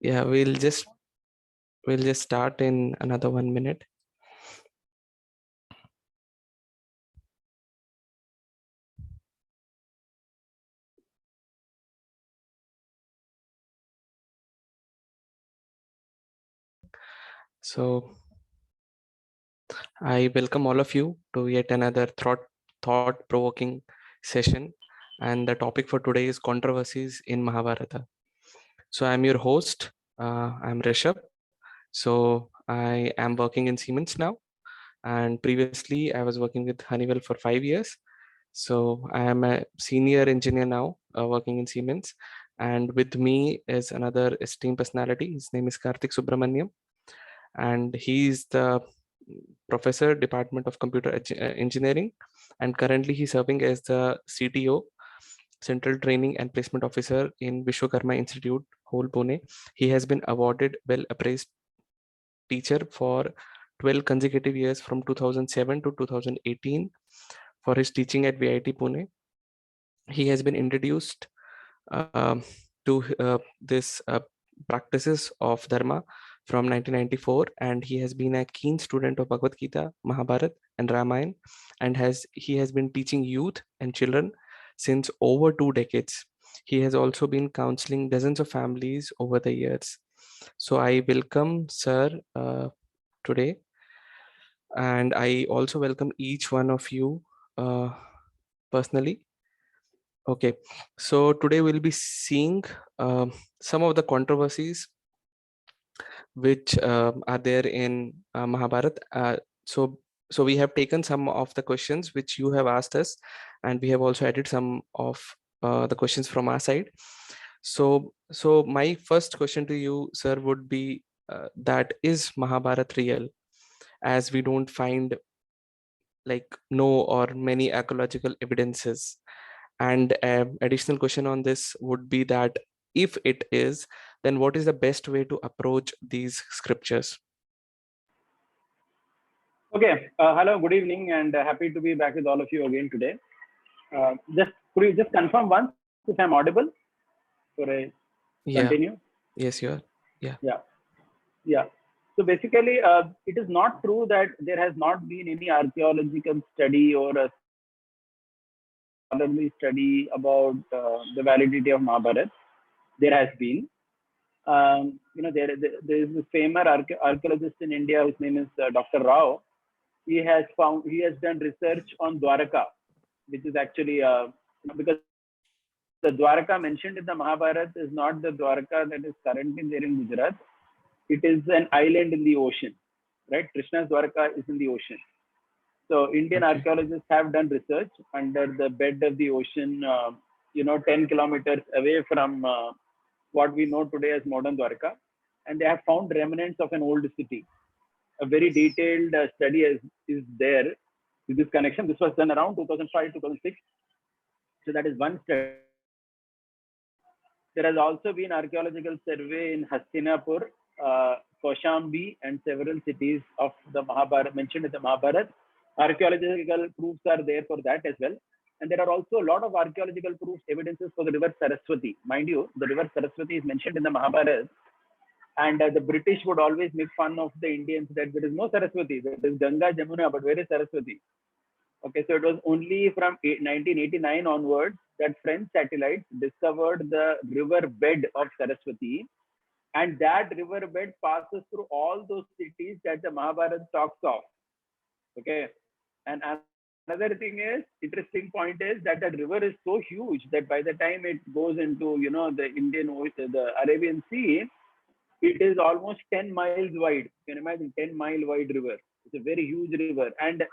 Yeah, we'll just start in another 1 minute. So I welcome all of you to yet another thought-provoking session, and the topic for today is controversies in Mahabharata. So I'm your host. I'm Rishabh. So I am working in Siemens now, and previously I was working with Honeywell for 5 years. So I am a senior engineer now, working in Siemens, and with me is another esteemed personality. His name is Karthik Subramaniam, and he is the professor, Department of Computer Engineering, and currently he's serving as the CTO, Central Training and Placement Officer in Vishwakarma Institute, Hole, Pune. He has been awarded Well Appraised Teacher for 12 consecutive years from 2007 to 2018 for his teaching at VIT Pune. He has been introduced to this practices of Dharma from 1994, and he has been a keen student of Bhagavad Gita, Mahabharata, and Ramayana, and he has been teaching youth and children since over 2 decades. He has also been counseling dozens of families over the years. So I welcome Sir today, and I also welcome each one of you uh, personally. Okay, so today we'll be seeing some of the controversies which are there in Mahabharata. So we have taken some of the questions which you have asked us, and we have also added some of the questions from our side. So my first question to you, sir, would be that is Mahabharata real? As we don't find like no or many archaeological evidences. And additional question on this would be that if it is, then what is the best way to approach these scriptures? Okay. Hello, good evening, and happy to be back with all of you again today. Could you just confirm once if I'm audible? For a Yeah. continue. Yes, you are. Yeah. Yeah. So basically, it is not true that there has not been any archaeological study or a scholarly study about the validity of Mahabharata. There has been. There is a famous archaeologist in India whose name is Dr. Rao. He has done research on Dwaraka, which is actually because the Dwaraka mentioned in the Mahabharata is not the Dwaraka that is currently there in Gujarat. It is an island in the ocean, right? Krishna's Dwaraka is in the ocean. So Indian archaeologists have done research under the bed of the ocean, 10 kilometers away from what we know today as modern Dwarka, and they have found remnants of an old city. A very detailed study is there with this connection. This was done around 2005, 2006. So that is one study. There has also been archaeological survey in Hastinapur, Kaushambi, and several cities of the Mahabharata mentioned in the Mahabharata. Archaeological proofs are there for that as well. And there are also a lot of archaeological proofs, evidences for the river Saraswati. Mind you, the river Saraswati is mentioned in the Mahabharata. And the British would always make fun of the Indians that there is no Saraswati. There is Ganga, Jamuna, but where is Saraswati? Okay, so it was only from 1989 onwards that French satellites discovered the river bed of Saraswati. And that river bed passes through all those cities that the Mahabharata talks of. Okay. And another thing is, interesting point is that river is so huge that by the time it goes into, the Indian Ocean, the Arabian Sea, it is almost 10 miles wide. You can imagine 10-mile wide river. It's a very huge river. And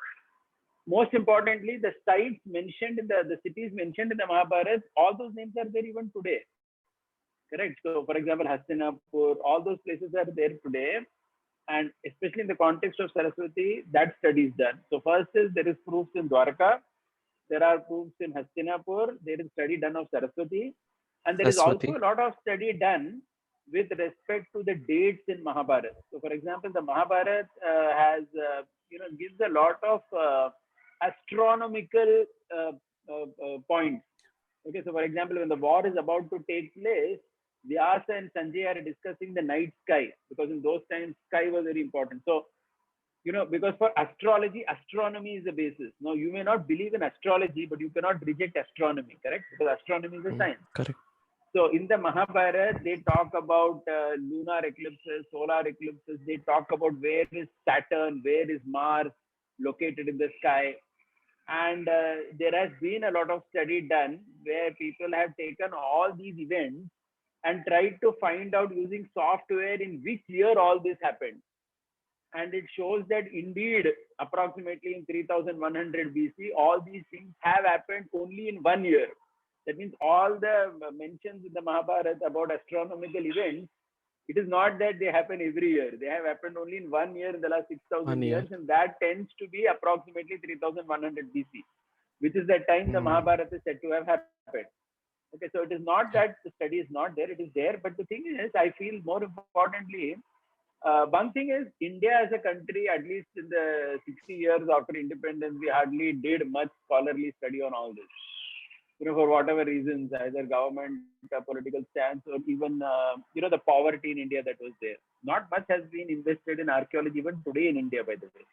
most importantly, the sites mentioned in the cities mentioned in the Mahabharata, all those names are there even today. Correct. So, for example, Hastinapur, all those places are there today. And especially in the context of Saraswati, that study is done. So, first is there is proofs in Dwarka, there are proofs in Hastinapur, there is study done of Saraswati, and there is also a lot of study done with respect to the dates in Mahabharata. So, for example, the Mahabharata has, gives a lot of astronomical points. Okay, so for example, when the war is about to take place, Vyasa and Sanjay are discussing the night sky, because in those times sky was very important. So, because for astrology, astronomy is the basis. Now, you may not believe in astrology, but you cannot reject astronomy, correct? Because astronomy is a science. Correct. So in the Mahabharata, they talk about lunar eclipses, solar eclipses. They talk about where is Saturn, where is Mars located in the sky. And there has been a lot of study done where people have taken all these events and tried to find out using software in which year all this happened. And it shows that indeed, approximately in 3100 BC, all these things have happened only in 1 year. That means all the mentions in the Mahabharata about astronomical events, it is not that they happen every year. They have happened only in 1 year in the last 1 6,000 year. years, and that tends to be approximately 3100 BC, which is the time the Mm. Mahabharata is said to have happened. Okay, so it is not Yeah. that the study is not there, it is there. But the thing is, I feel more importantly, one thing is India as a country, at least in the 60 years after independence, we hardly did much scholarly study on all this. For whatever reasons, either government, political stance, or even, the poverty in India that was there. Not much has been invested in archaeology even today in India, by the way.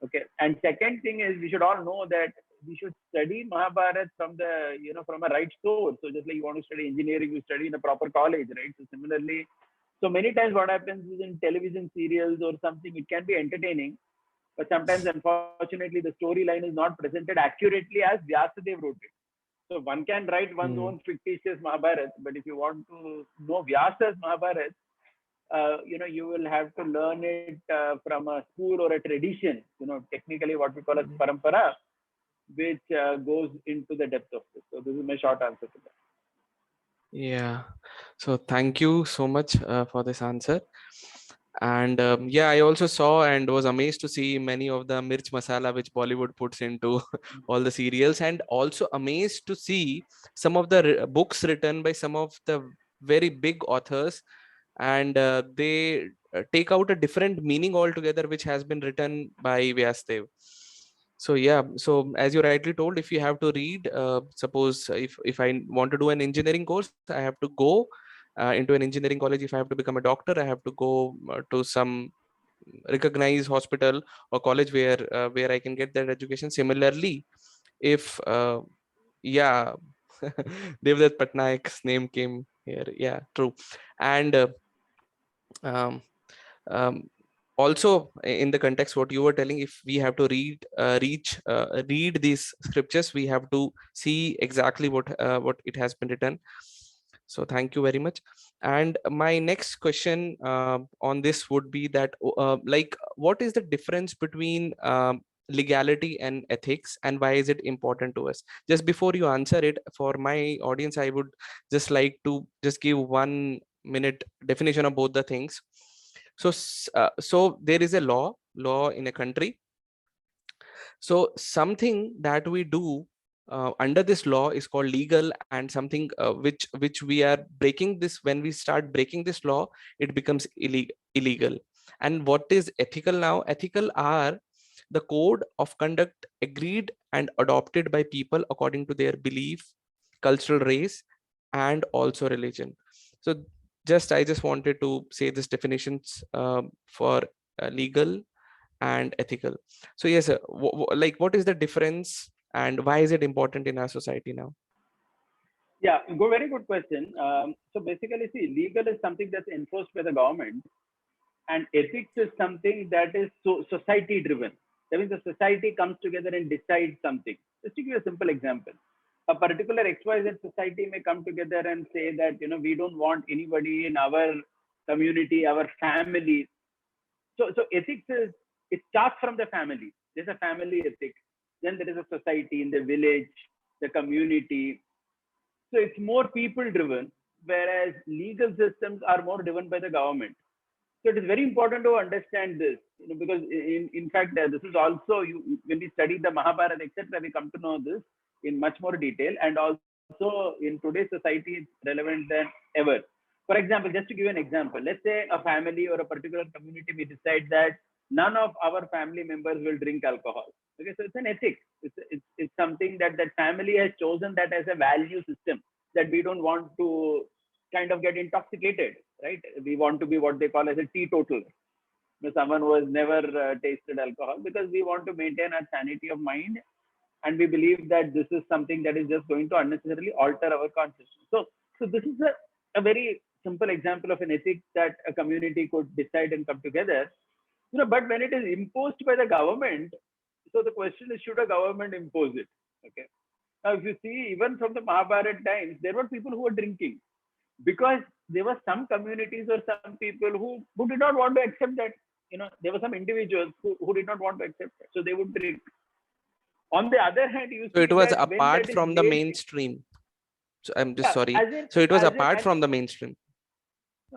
Okay. And second thing is, we should all know that we should study Mahabharata from from a right source. So just like you want to study engineering, you study in a proper college, right? So similarly, so many times what happens is in television serials or something, it can be entertaining, but sometimes unfortunately the storyline is not presented accurately as Vyasadeva wrote it. So one can write one's Mm. own fictitious Mahabharata, but if you want to know Vyasa's Mahabharata, you will have to learn it from a school or a tradition, technically what we call as parampara, which goes into the depth of this. So this is my short answer to that. Yeah. So thank you so much for this answer. And yeah, I also saw and was amazed to see many of the mirch masala which Bollywood puts into all the serials, and also amazed to see some of the books written by some of the very big authors, and they take out a different meaning altogether which has been written by Vyasdev. So yeah, so as you rightly told, if you have to read, suppose if I want to do an engineering course, I have to go into an engineering college. If I have to become a doctor, I have to go to some recognized hospital or college where I can get that education. Similarly, if yeah, Devdutt Patnaik's name came here. Yeah, true. And um, um, also in the context what you were telling, if we have to read these scriptures, we have to see exactly what it has been written. So thank you very much. And my next question on this would be that like, what is the difference between legality and ethics, and why is it important to us? Just before you answer it, for my audience, I would just like to just give 1 minute definition of both the things. So so there is a law in a country. So something that we do under this law is called legal, and something which we are breaking this, when we start breaking this law, it becomes illegal. And what is ethical now? Ethical are the code of conduct agreed and adopted by people according to their belief, cultural race, and also religion. So I just wanted to say this definitions for legal and ethical. So yes, like, what is the difference and why is it important in our society now? Yeah, very good question. So basically, see, legal is something that's enforced by the government, and ethics is something that is society driven. That means the society comes together and decides something. Just to give you a simple example, a particular XYZ society may come together and say that we don't want anybody in our community, our family. So ethics is, it starts from the family. There's a family ethic. Then there is a society in the village, the community. So it's more people driven, whereas legal systems are more driven by the government. So it is very important to understand this, because in fact, this is also, when we study the Mahabharata, etc., we come to know this in much more detail. And also in today's society, it's relevant than ever. For example, just to give you an example, let's say a family or a particular community, we decide that none of our family members will drink alcohol. Okay, so it's an ethic. It's something that family has chosen that as a value system, that we don't want to kind of get intoxicated, right? We want to be what they call as a teetotaler, someone who has never tasted alcohol, because we want to maintain our sanity of mind, and we believe that this is something that is just going to unnecessarily alter our consciousness. So this is a very simple example of an ethic that a community could decide and come together. But when it is imposed by the government, so the question is, should a government impose it? Okay. Now, if you see, even from the Mahabharata times, there were people who were drinking because there were some communities or some people who did not want to accept that. There were some individuals who did not want to accept that, so they would drink. On the other hand, you So it see was that when apart that is from the made, mainstream. So I'm just yeah, sorry. as in, So it was as in, apart and from the mainstream.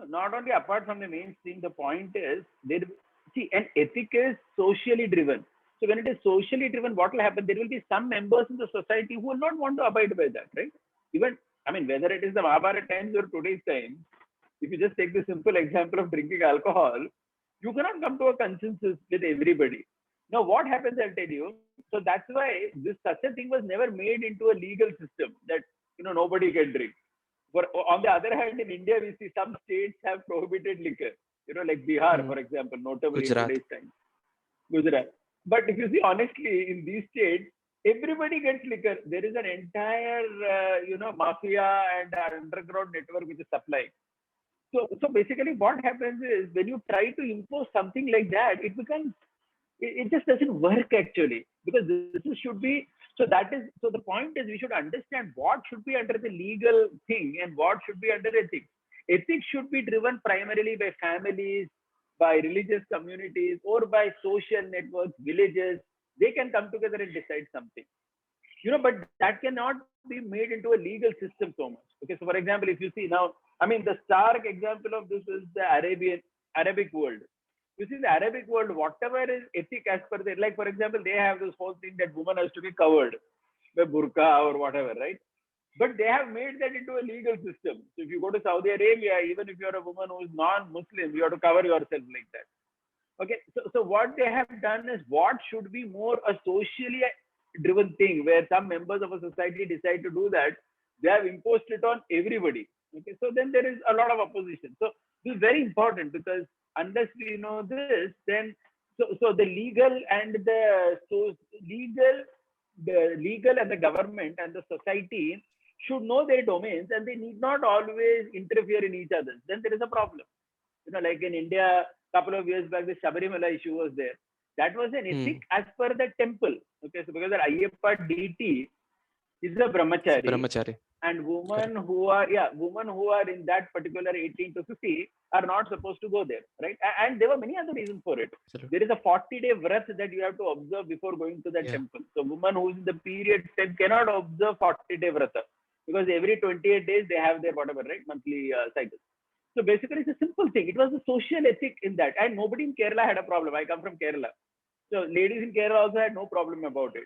not only apart from the mainstream, the point is, there, see, an ethic is socially driven. So when it is socially driven, what will happen? There will be some members in the society who will not want to abide by that, right? Even, I mean, whether it is the Mahabharata times or today's times, if you just take the simple example of drinking alcohol, you cannot come to a consensus with everybody. Now, what happens, I'll tell you. So that's why this such a thing was never made into a legal system that nobody can drink. For, on the other hand, in India, we see some states have prohibited liquor. Like Bihar, Hmm. for example, notably in Gujarat. today's time, Gujarat. But if you see honestly, in these states, everybody gets liquor. There is an entire, mafia and underground network which is supplying. So basically, what happens is, when you try to impose something like that, it becomes, it just doesn't work actually, because should be, so the point is, we should understand what should be under the legal thing and what should be under ethics. Ethics should be driven primarily by families, by religious communities, or by social networks, villages. They can come together and decide something. But that cannot be made into a legal system so much. Okay, so for example, if you see now, I mean, the stark example of this is the Arabic world. You see, the Arabic world, whatever is ethic as per their, like for example, they have this whole thing that woman has to be covered by burqa or whatever, right? But they have made that into a legal system. So if you go to Saudi Arabia, even if you're a woman who is non-Muslim, you have to cover yourself like that. Okay, so what they have done is, what should be more a socially driven thing, where some members of a society decide to do that, they have imposed it on everybody. Okay, so then there is a lot of opposition. So this is very important, because unless we know this, then so the legal and the legal and the government and the society should know their domains, and they need not always interfere in each other. Then there is a problem. Like in India, couple of years back, the Shabarimala issue was there. That was an ethic Hmm. as per the temple. Okay, so because the Ayyappa deity is a It's brahmachari, brahmachari. and women Correct. who are in that particular 18 to 50 are not supposed to go there, right? And there were many other reasons for it. Absolutely. There is a 40-day vrat that you have to observe before going to that Yeah. temple. So women who is in the period time cannot observe 40-day vrata, because every 28 days they have their whatever, right, monthly cycle. So basically, it's a simple thing. It was a social ethic in that, and nobody in Kerala had a problem. I come from Kerala, so ladies in Kerala also had no problem about it.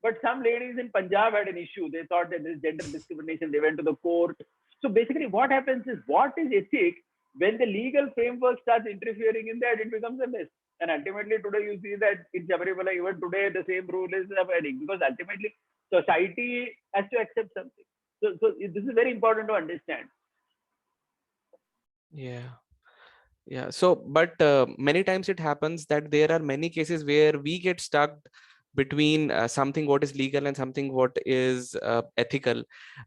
But some ladies in Punjab had an issue. They thought that this gender discrimination. They went to the court. So basically, what happens is, what is ethic? When the legal framework starts interfering in that, it becomes a mess. And ultimately, today you see that in Shabarimala, even today, the same rule is abiding, because ultimately society has to accept something. So this is very important to understand. Yeah. Yeah. So, but many times it happens that there are many cases where we get stuck between something what is legal and something what is ethical,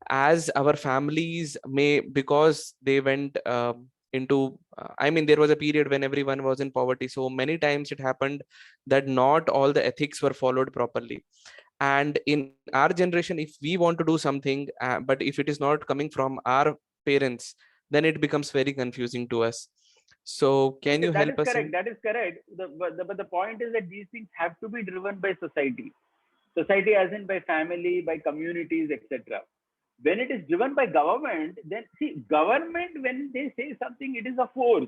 as our families may, because they went into I mean, there was a period when everyone was in poverty, so many times it happened that not all the ethics were followed properly. And in our generation, if we want to do something, but if it is not coming from our parents, then it becomes very confusing to us. So can Okay, you that help is us correct. in? That is correct. But the point is that these things have to be driven by society. Society, as in by family, by communities, etc. When it is driven by government, then see, government, when they say something, it is a force.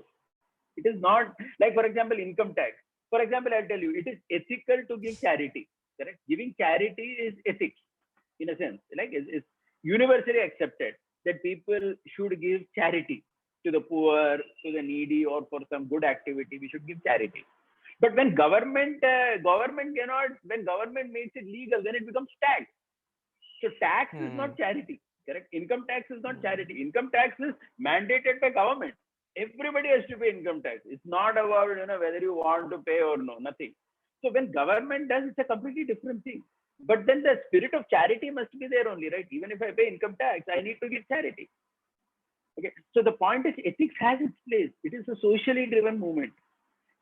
It is not like, for example, income tax. For example, I'll tell you, it is ethical to give charity. Correct? Giving charity is ethics in a sense. Like it's universally accepted that people should give charity to the poor, to the needy, or for some good activity. We should give charity. But when government cannot, when government makes it legal, then it becomes tax. So tax is Hmm. not charity. Correct? Income tax is not charity. Income tax is mandated by government. Everybody has to pay income tax. It's not about whether you want to pay or no, nothing. So when government does, it's a completely different thing. But then the spirit of charity must be there only, right? Even if I pay income tax, I need to give charity. Okay. So the point is, ethics has its place. It is a socially driven movement.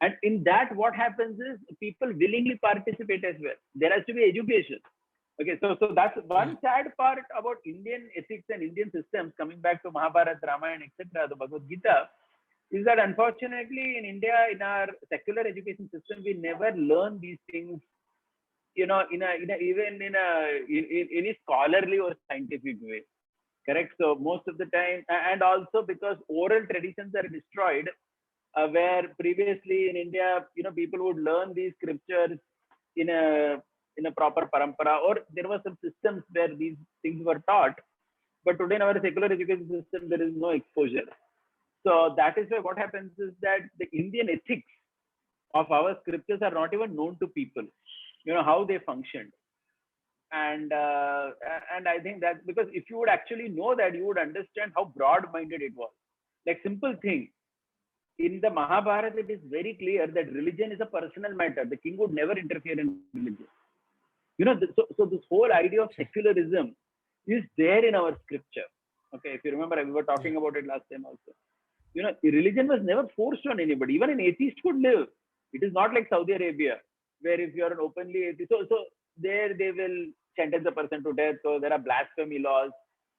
And in that, what happens is people willingly participate as well. There has to be education. Okay, so that's one sad part about Indian ethics and Indian systems, coming back to Mahabharata, Ramayana, etc., the Bhagavad Gita, is that unfortunately in India, in our secular education system, we never learn these things, in a scholarly or scientific way. Correct. So most of the time, and also because oral traditions are destroyed, where previously in India, people would learn these scriptures in a proper parampara, or there were some systems where these things were taught. But today in our secular education system, there is no exposure. So that is why what happens is that the Indian ethics of our scriptures are not even known to people. How they functioned. And I think that because if you would actually know that, you would understand how broad-minded it was. Like simple thing, in the Mahabharata, it is very clear that religion is a personal matter. The king would never interfere in religion. So this whole idea of secularism is there in our scripture. Okay, if you remember, we were talking about it last time also. Religion was never forced on anybody. Even an atheist could live. It is not like Saudi Arabia, where if you are an openly atheist, so there they will sentence a person to death, so there are blasphemy laws.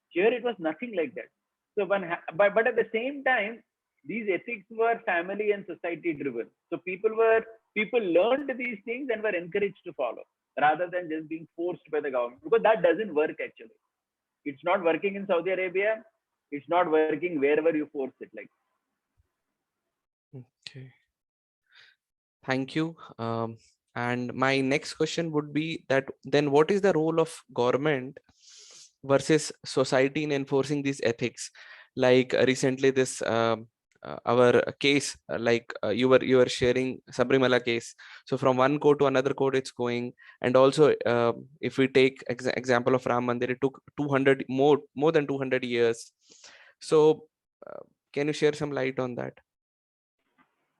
Here it was nothing like that. So but at the same time, these ethics were family and society driven. So people learned these things and were encouraged to follow, rather than just being forced by the government, because that doesn't work actually. It's not working in Saudi Arabia. It's not working wherever you force it. Like. Okay. Thank you. And my next question would be that then what is the role of government versus society in enforcing these ethics? Like recently this our case, you were sharing Sabrimala case. So from one court to another court it's going. And also if we take example of Ram Mandir, it took 200 more than 200 years. So can you share some light on that?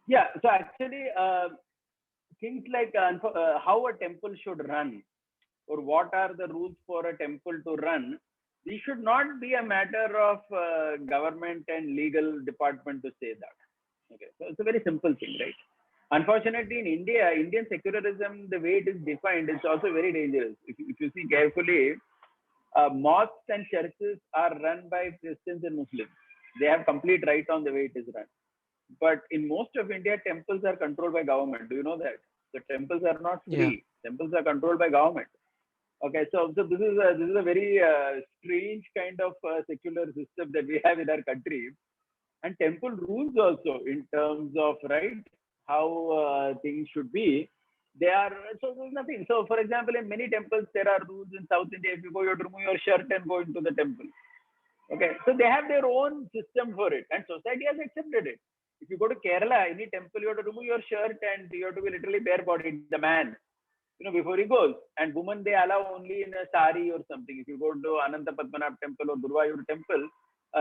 Yeah, so actually things like how a temple should run, or what are the rules for a temple to run, these should not be a matter of government and legal department to say that. Okay, so it's a very simple thing, right? Unfortunately, in India, Indian secularism, the way it is defined, is also very dangerous. If you see carefully, mosques and churches are run by Christians and Muslims. They have complete right on the way it is run. But in most of India, temples are controlled by government. Do you know that? The temples are not free. Temples are controlled by government. Okay, so this is a very strange kind of secular system that we have in our country, and temple rules also in terms of how things should be. They are so there's nothing. So, for example, in many temples there are rules in South India. If you go, you have to remove your shirt and go into the temple. Okay, so they have their own system for it, and society has accepted it. If you go to Kerala, any temple, you have to remove your shirt and you have to be literally bare-bodied, the man, before he goes. And women, they allow only in a sari or something. If you go to Ananta Padmanabh temple or Guruvayur temple,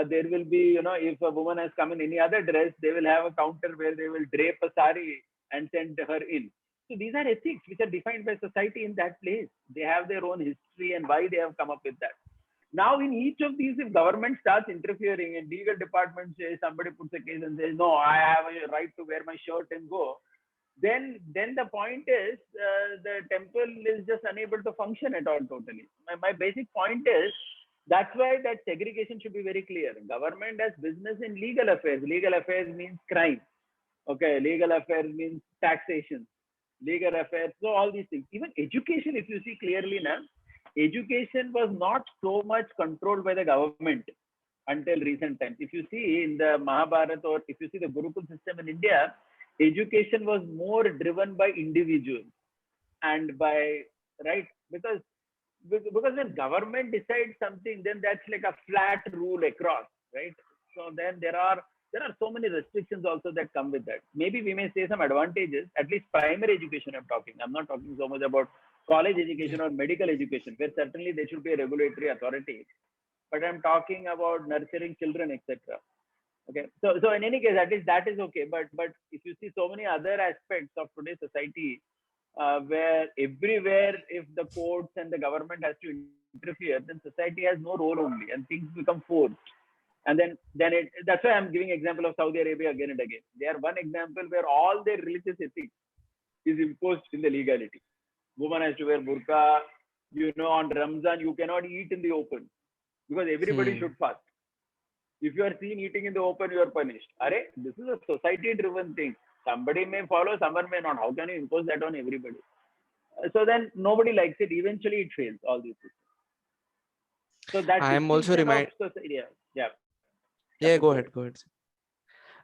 there will be, if a woman has come in any other dress, they will have a counter where they will drape a sari and send her in. So these are ethics which are defined by society in that place. They have their own history and why they have come up with that. Now, in each of these, if government starts interfering and legal department says, somebody puts a case and says, no, I have a right to wear my shirt and go, then the point is the temple is just unable to function at all totally. My basic point is, that's why that segregation should be very clear. Government has business in legal affairs. Legal affairs means crime. Okay, legal affairs means taxation. Legal affairs, so all these things. Even education, if you see clearly now, education was not so much controlled by the government until recent times. If you see in the Mahabharata, or if you see the Gurukul system in India, education was more driven by individuals and by, because when government decides something, then that's like a flat rule across, right? So then there are so many restrictions also that come with that. Maybe we may say some advantages, at least primary education I'm not talking so much about college education or medical education, where certainly there should be a regulatory authority. but I'm talking about nurturing children, etc. Okay, so in any case, that is okay. But if you see so many other aspects of today's society, where everywhere if the courts and the government has to interfere, then society has no role only, and things become forced. And that's why I'm giving example of Saudi Arabia again and again. They are one example where all their religious ethics is imposed in the legality. Woman has to wear burqa. On Ramzan you cannot eat in the open because everybody Hmm. should fast. If you are seen eating in the open, you are punished. This is a society-driven thing. Somebody may follow, someone may not. How can you impose that on everybody? So then nobody likes it. Eventually, it fails. All these systems. So that I am also distinction of remind. society. Yeah. Yeah, Please go go ahead. ahead. Go ahead.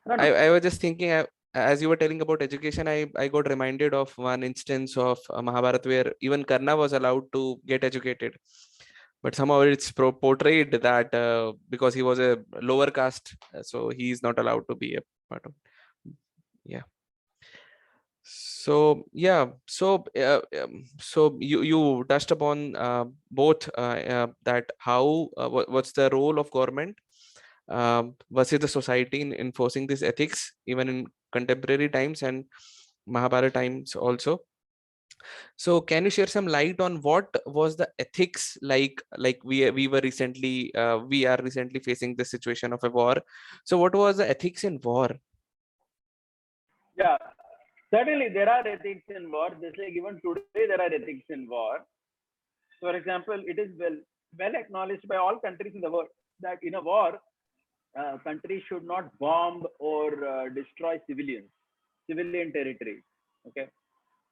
No, no. I was just thinking, as you were telling about education, I got reminded of one instance of Mahabharata where even Karna was allowed to get educated, but somehow it's portrayed that because he was a lower caste, so he's not allowed to be a part of. Yeah. So yeah, so you touched upon both that how what's the role of government versus the society in enforcing these ethics even in contemporary times and Mahabharata times also. So can you share some light on what was the ethics like we were recently we are recently facing the situation of a war. So what was the ethics in war? Yeah. Certainly, there are ethics in war. Just like even today, there are ethics in war. For example, it is well acknowledged by all countries in the world that in a war, countries should not bomb or destroy civilian territories. Okay,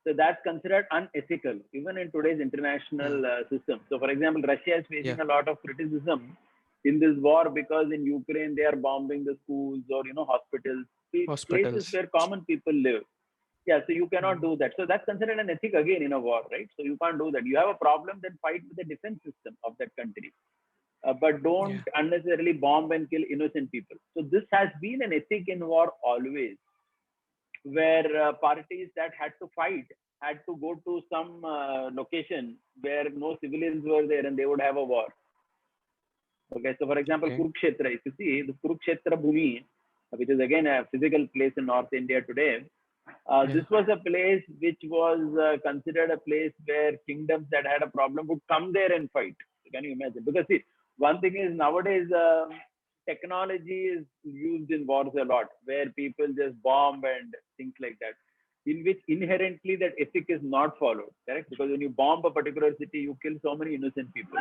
so that's considered unethical even in today's international Hmm. system. So, for example, Russia is Yeah, facing a lot of criticism in this war because in Ukraine they are bombing the schools or hospitals, places hospitals. where common people live. Yeah, so you cannot Hmm. do that. So that's considered an ethic again in a war, right? So you can't do that. You have a problem, then fight with the defense system of that country, but don't Yeah, unnecessarily bomb and kill innocent people. So this has been an ethic in war always, where parties that had to fight had to go to some location where no civilians were there and they would have a war. Okay, so for example, okay. Kurukshetra, if you see the Kurukshetra Bhumi, which is again a physical place in North India today, Yeah, this was a place which was considered a place where kingdoms that had a problem would come there and fight. Can you imagine? Because see, one thing is nowadays technology is used in wars a lot, where people just bomb and things like that, in which inherently that ethic is not followed. Correct? Because when you bomb a particular city, you kill so many innocent people.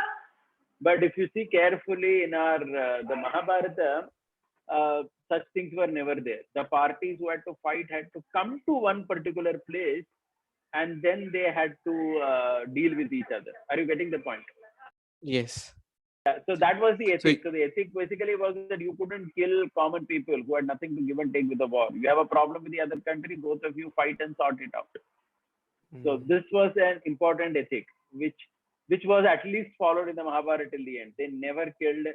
But if you see carefully in our the Mahabharata, uh, such things were never there. The parties who had to fight had to come to one particular place and then they had to deal with each other. Are you getting the point? yes. Yeah, so that was the So ethic. So the ethic basically was that you couldn't kill common people who had nothing to give and take with the war. You have a problem with the other country, both of you fight and sort it out. So mm, this was an important ethic, which was at least followed in the Mahabharata till the end. They never killed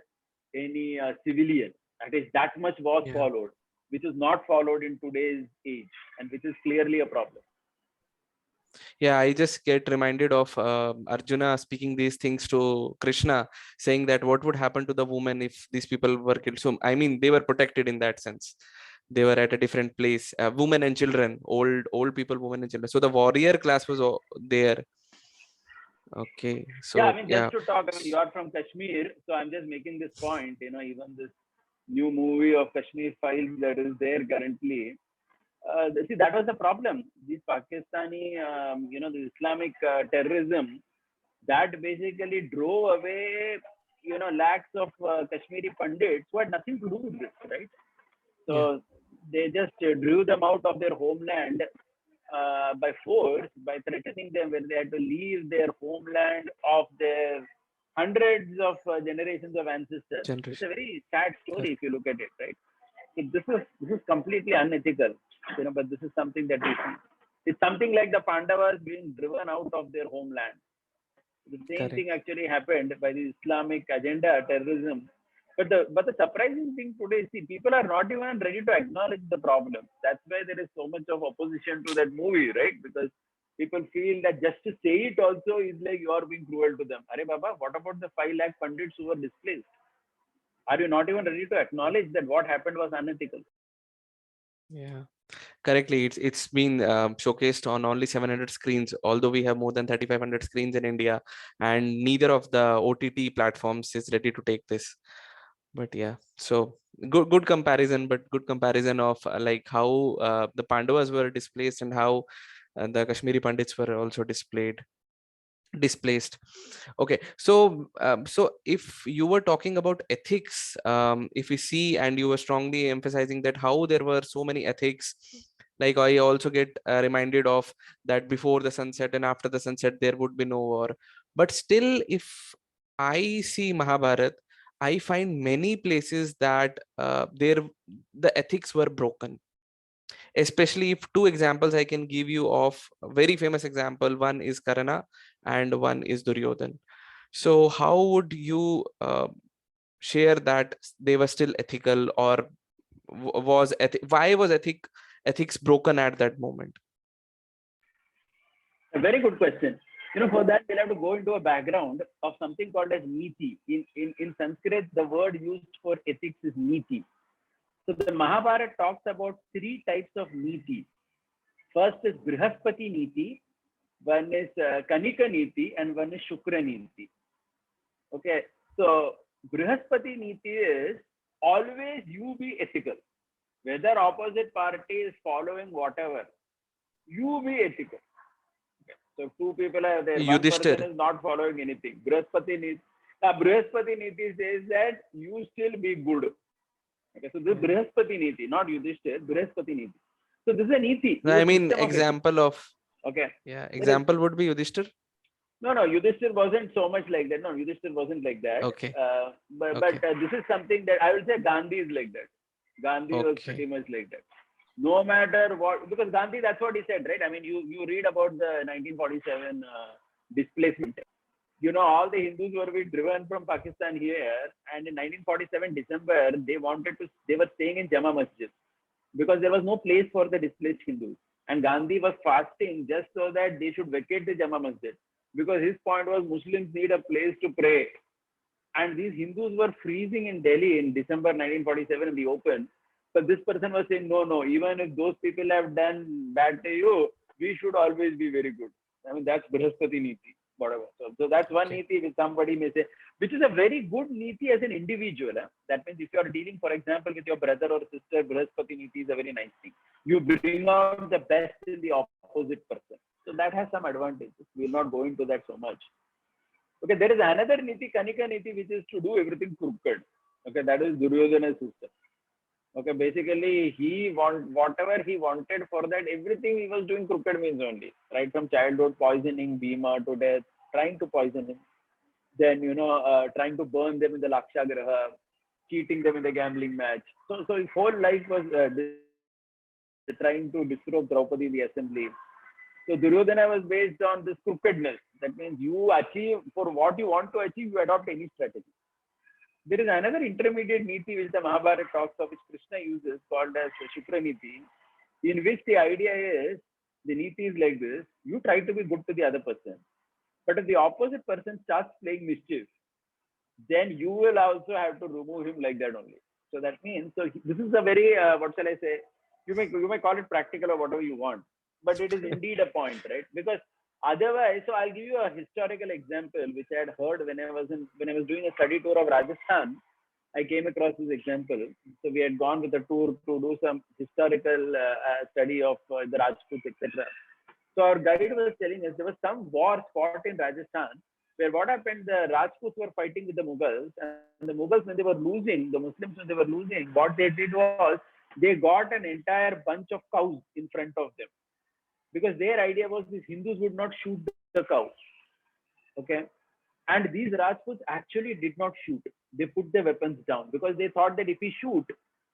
any civilian. That is, that much was yeah. followed, which is not followed in today's age, and which is clearly a problem. Yeah, I just get reminded of Arjuna speaking these things to Krishna, saying that what would happen to the woman if these people were killed. So, I mean, they were protected in that sense. They were at a different place. Women and children, old people, women and children. So the warrior class was there. Okay, Yeah, I so mean, just yeah, to talk, I mean, you are from Kashmir, so I'm just making this point. Even this new movie of Kashmir Files that is there currently. See, that was the problem. These Pakistani, the Islamic terrorism that basically drove away, lakhs of Kashmiri Pandits who had nothing to do with this, right? yeah, So they just drew them out of their homeland by force, by threatening them when they had to leave their homeland of their hundreds of generations of ancestors. It's a generation. very sad story Correct. if you look at it, right? This is completely unethical, but this is something that we see. It's something like the Pandavas being driven out of their homeland. The same thing Correct. actually happened by the Islamic agenda, terrorism. But the surprising thing today, see, people are not even ready to acknowledge the problem. That's why there is so much of opposition to that movie, right? Because people feel that just to say it also is like you are being cruel to them. Are Baba, what about the 5 lakh pandits who were displaced? Are you not even ready to acknowledge that what happened was unethical? Yeah, correctly. It's been showcased on only 700 screens, although we have more than 3,500 screens in India, and neither of the OTT platforms is ready to take this. But yeah, so good comparison, but good comparison of like how the Pandavas were displaced and how the Kashmiri Pandits were also displaced. Okay, so so if you were talking about ethics, if we see, and you were strongly emphasizing that how there were so many ethics, like I also get reminded of that before the sunset and after the sunset there would be no war. But still, if I see Mahabharat, I find many places that there the ethics were broken. Especially if two examples I can give you of a very famous example, one is Karna and one is Duryodhan. So how would you share that they were still ethical, or why was ethics broken at that moment? A very good question. For that we'll have to go into a background of something called as niti. In Sanskrit, the word used for ethics is niti. So the Mahabharata talks about three types of niti. First is Brihaspati niti, one is Kanika niti, and one is Shukra niti. Okay, so Brihaspati niti is always you be ethical. Whether opposite party is following whatever, you be ethical. So two people are there. One person Yudhishthir. is not following anything. Brihaspati Niti says that you still be good. Okay, so this Brihaspati Niti, not Yudhishthir, Brihaspati Niti. So this is a Niti, I this is a mean, system of ethics. example of, Okay. yeah, There is example would be Yudhishthir. no, Yudhishthir wasn't so much like that. No, Yudhishthir wasn't like that. Okay. But Okay. this is something that I will say Gandhi is like that. Gandhi was Okay. pretty much like that. No matter what, because Gandhi, that's what he said, right? I mean, you read about the 1947 displacement. All the Hindus were being driven from Pakistan here, and in 1947 December, they were staying in Jama Masjid because there was no place for the displaced Hindus. And Gandhi was fasting just so that they should vacate the Jama Masjid, because his point was Muslims need a place to pray. And these Hindus were freezing in Delhi in December 1947 in the open. But this person was saying, no, no, even if those people have done bad to you, we should always be very good. I mean, that's Brihaspati Niti, whatever. So that's one Okay. Niti which somebody may say, which is a very good Niti as an individual. That means if you are dealing, for example, with your brother or sister, Brihaspati Niti is a very nice thing. You bring out the best in the opposite person. So that has some advantages. We'll not go into that so much. Okay, there is another Niti, Kanika Niti, which is to do everything crooked. Okay, that is Duryodhana's system. Okay, basically whatever he wanted for that, everything he was doing crooked means only. Right from childhood, poisoning Bhima to death, trying to poison him. Then, trying to burn them in the Lakshagraha, cheating them in the gambling match. So his whole life was trying to disrobe Draupadi in the assembly. So Duryodhana was based on this crookedness. That means you achieve, for what you want to achieve, you adopt any strategy. There is another intermediate niti which the Mahabharata talks of, which Krishna uses, called as Shukra Niti, in which the idea is, the niti is like this: you try to be good to the other person, but if the opposite person starts playing mischief, then you will also have to remove him like that only. So that means, so this is a very, what shall I say? You may call it practical or whatever you want, but it is indeed a point, right? Because otherwise, so I'll give you a historical example which I had heard when I was doing a study tour of Rajasthan. I came across this example. So we had gone with a tour to do some historical study of the Rajputs, etc. So our guide was telling us there was some war fought in Rajasthan where what happened, the Rajputs were fighting with the Mughals, and the Mughals, when they were losing, the Muslims, when they were losing, what they did was they got an entire bunch of cows in front of them, because their idea was these Hindus would not shoot the cows. Okay. And these Rajputs actually did not shoot. They put their weapons down because they thought that if we shoot,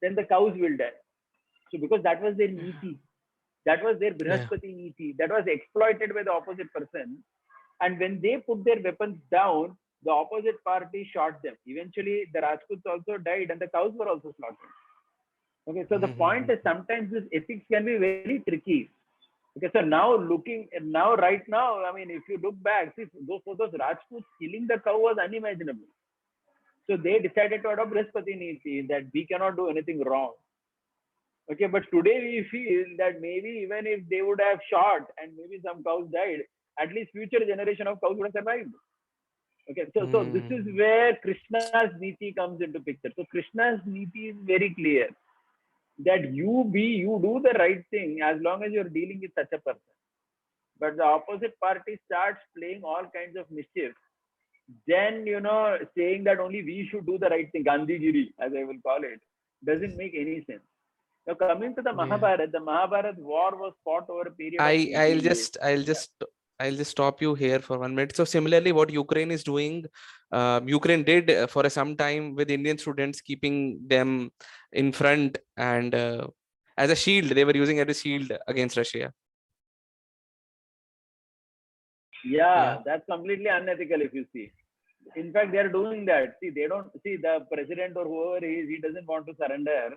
then the cows will die. So because that was their niti, that was their Yeah. Brihaspati niti, that was exploited by the opposite person. And when they put their weapons down, the opposite party shot them. Eventually, the Rajputs also died and the cows were also slaughtered. Okay, so the point is sometimes this ethics can be very tricky. Okay, so right now, I mean, if you look back, see, for those Rajputs, killing the cow was unimaginable. So they decided to adopt Brihaspati Niti, that we cannot do anything wrong. Okay, but today we feel that maybe even if they would have shot and maybe some cows died, at least future generation of cows would have survived. Okay, so this is where Krishna's Niti comes into picture. So Krishna's Niti is very clear that you do the right thing as long as you're dealing with such a person. But the opposite party starts playing all kinds of mischief. Then, saying that only we should do the right thing, Gandhigiri, as I will call it, doesn't make any sense. Now, coming to Yeah. the Mahabharat war was fought over a period of I 18 days. I'll just stop you here for 1 minute. So similarly, what Ukraine is doing, Ukraine did for some time with Indian students, keeping them in front and as a shield. They were using it as a shield against Russia. Yeah, that's completely unethical if you see. In fact, they are doing that. See, they don't see the president or whoever he is, he doesn't want to surrender.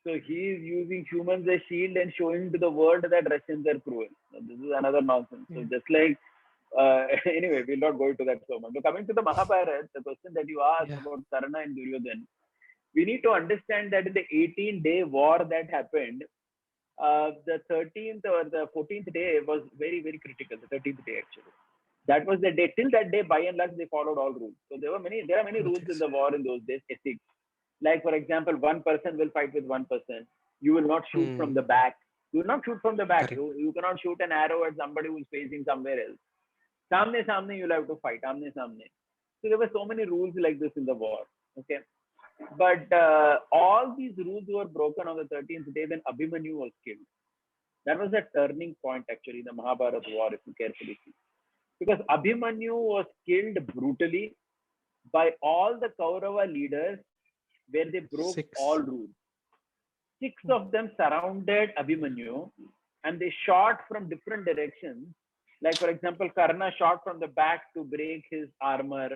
So he is using humans as shield and showing to the world that Russians are cruel. This is another nonsense. So just like anyway, we'll not go into that so much. So coming to the Mahabharata, the question that you asked about Karna and Duryodhan, we need to understand that in the 18-day war that happened, the 13th or the 14th day was very, very critical. The 13th day actually. That was the day. Till that day, by and large, they followed all rules. So there are many rules in the war in those days, ethics. Like, for example, one person will fight with one person. You will not shoot from the back. You will not shoot from the back. You cannot shoot an arrow at somebody who is facing somewhere else. Samne samne, you'll have to fight. Amne samne. So there were so many rules like this in the war. Okay. But all these rules were broken on the 13th day when Abhimanyu was killed. That was a turning point actually in the Mahabharata war, if you carefully see. Because Abhimanyu was killed brutally by all the Kaurava leaders where they broke all rules. 6 of them surrounded Abhimanyu and they shot from different directions. Like, for example, Karna shot from the back to break his armor.